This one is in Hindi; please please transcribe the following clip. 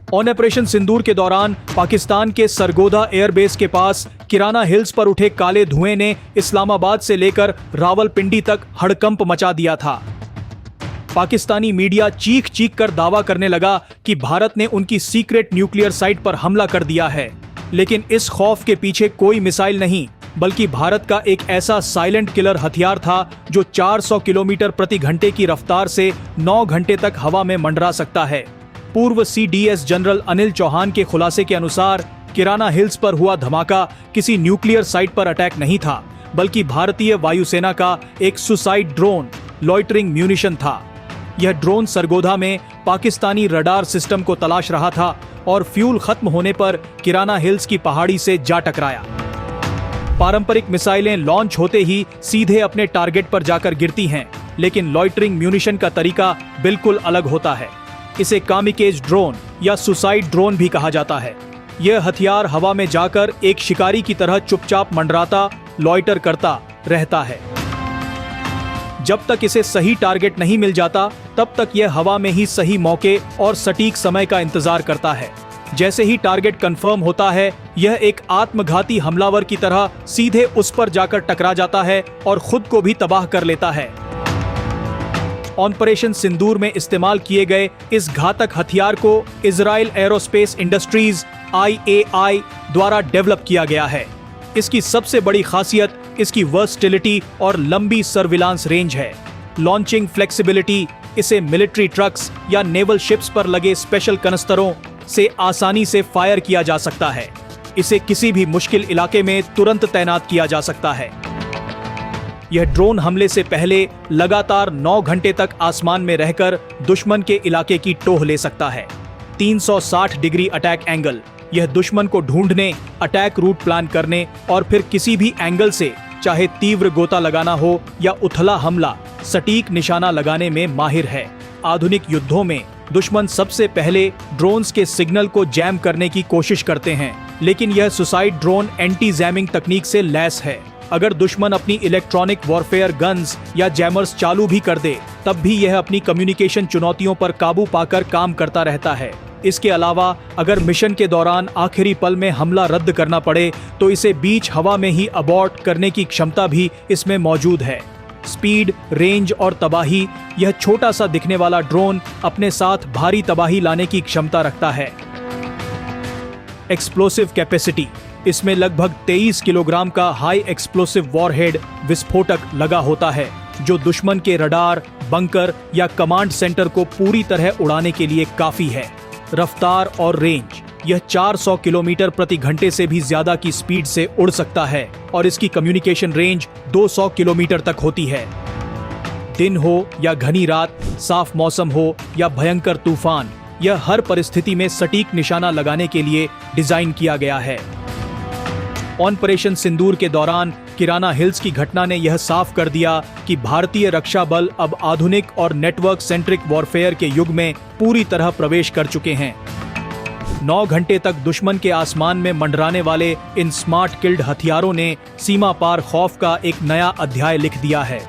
ऑपरेशन सिंदूर के दौरान पाकिस्तान के सरगोधा एयरबेस के पास किराना हिल्स पर उठे काले धुएं ने इस्लामाबाद से लेकर रावलपिंडी तक हड़कंप मचा दिया था। पाकिस्तानी मीडिया चीख चीख कर दावा करने लगा कि भारत ने उनकी सीक्रेट न्यूक्लियर साइट पर हमला कर दिया है, लेकिन इस खौफ के पीछे कोई मिसाइल नहीं, बल्कि भारत का एक ऐसा साइलेंट किलर हथियार था जो 400 किलोमीटर प्रति घंटे की रफ्तार से 9 घंटे तक हवा में मंडरा सकता है। पूर्व CDS जनरल अनिल चौहान के खुलासे के अनुसार किराना हिल्स पर हुआ धमाका किसी न्यूक्लियर साइट पर अटैक नहीं था, बल्कि भारतीय वायुसेना का एक सुसाइड ड्रोन लॉइटरिंग म्यूनिशन था। यह ड्रोन सरगोधा में पाकिस्तानी रडार सिस्टम को तलाश रहा था और फ्यूल खत्म होने पर किराना हिल्स की पहाड़ी से जा टकराया। पारंपरिक मिसाइलें लॉन्च होते ही सीधे अपने टारगेट पर जाकर गिरती हैं, लेकिन लॉइटरिंग म्यूनिशन का तरीका बिल्कुल अलग होता है। इसे कामिकेज ड्रोन या सुसाइड ड्रोन भी कहा जाता है। यह हथियार हवा में जाकर एक शिकारी की तरह चुपचाप मंडराता, लॉइटर करता रहता है। जब तक इसे सही टारगेट नहीं मिल जाता, तब तक यह हवा में ही सही मौके और सटीक समय का इंतजार करता है। जैसे ही टारगेट कंफर्म होता है, यह एक आत्मघाती हमलावर की तरह सीधे उस पर जाकर टकरा जाता है और खुद को भी तबाह कर लेता है। ऑपरेशन सिंदूर में इस्तेमाल किए गए इस घातक हथियार को इजराइल एरोस्पेस इंडस्ट्रीज IAI द्वारा डेवलप किया गया है। इसकी सबसे बड़ी खासियत इसकी वर्सटिलिटी और लंबी सर्विलांस रेंज है। लॉन्चिंग फ्लेक्सिबिलिटी इसे मिलिट्री ट्रक्स या नेवल शिप्स पर लगे स्पेशल कनस्तरों से आसानी से फायर किया जा सकता है। इसे किसी भी मुश्किल इलाके में तुरंत तैनात किया जा सकता है। यह ड्रोन हमले से पहले लगातार 9 घंटे तक आसमान में रहकर दुश्मन के इलाके की टोह ले सकता है। 360 डिग्री अटैक एंगल, यह दुश्मन को ढूंढने, अटैक रूट प्लान करने और फिर किसी भी एंगल से, चाहे तीव्र गोता लगाना हो या उथला हमला, सटीक निशाना लगाने में माहिर है। आधुनिक युद्धों में दुश्मन सबसे पहले ड्रोन्स के सिग्नल को जैम करने की कोशिश करते हैं, लेकिन यह सुसाइड ड्रोन एंटी जैमिंग तकनीक से लैस है। अगर दुश्मन अपनी इलेक्ट्रॉनिक वॉरफेयर गन्स या जैमर्स चालू भी कर दे, तब भी यह अपनी कम्युनिकेशन चुनौतियों पर काबू पाकर काम करता रहता है। इसके अलावा अगर मिशन के दौरान आखिरी पल में हमला रद्द करना पड़े, तो इसे बीच हवा में ही अबॉर्ट करने की क्षमता भी इसमें मौजूद है। स्पीड, रेंज और तबाही, यह छोटा सा दिखने वाला ड्रोन अपने साथ भारी तबाही लाने की क्षमता रखता है। एक्सप्लोसिव कैपेसिटी, इसमें लगभग 23 किलोग्राम का हाई एक्सप्लोसिव वॉरहेड विस्फोटक लगा होता है, जो दुश्मन के रडार, बंकर या कमांड सेंटर को पूरी तरह उड़ाने के लिए काफी है। रफ्तार और रेंज, यह 400 किलोमीटर प्रति घंटे से भी ज्यादा की स्पीड से उड़ सकता है और इसकी कम्युनिकेशन रेंज 200 किलोमीटर तक होती है। दिन हो या घनी रात, साफ मौसम हो या भयंकर तूफान, यह हर परिस्थिति में सटीक निशाना लगाने के लिए डिजाइन किया गया है। ऑपरेशन सिंदूर के दौरान किराना हिल्स की घटना ने यह साफ कर दिया कि भारतीय रक्षा बल अब आधुनिक और नेटवर्क सेंट्रिक वॉरफेयर के युग में पूरी तरह प्रवेश कर चुके हैं। 9 घंटे तक दुश्मन के आसमान में मंडराने वाले इन स्मार्ट किल्ड हथियारों ने सीमा पार खौफ का एक नया अध्याय लिख दिया है।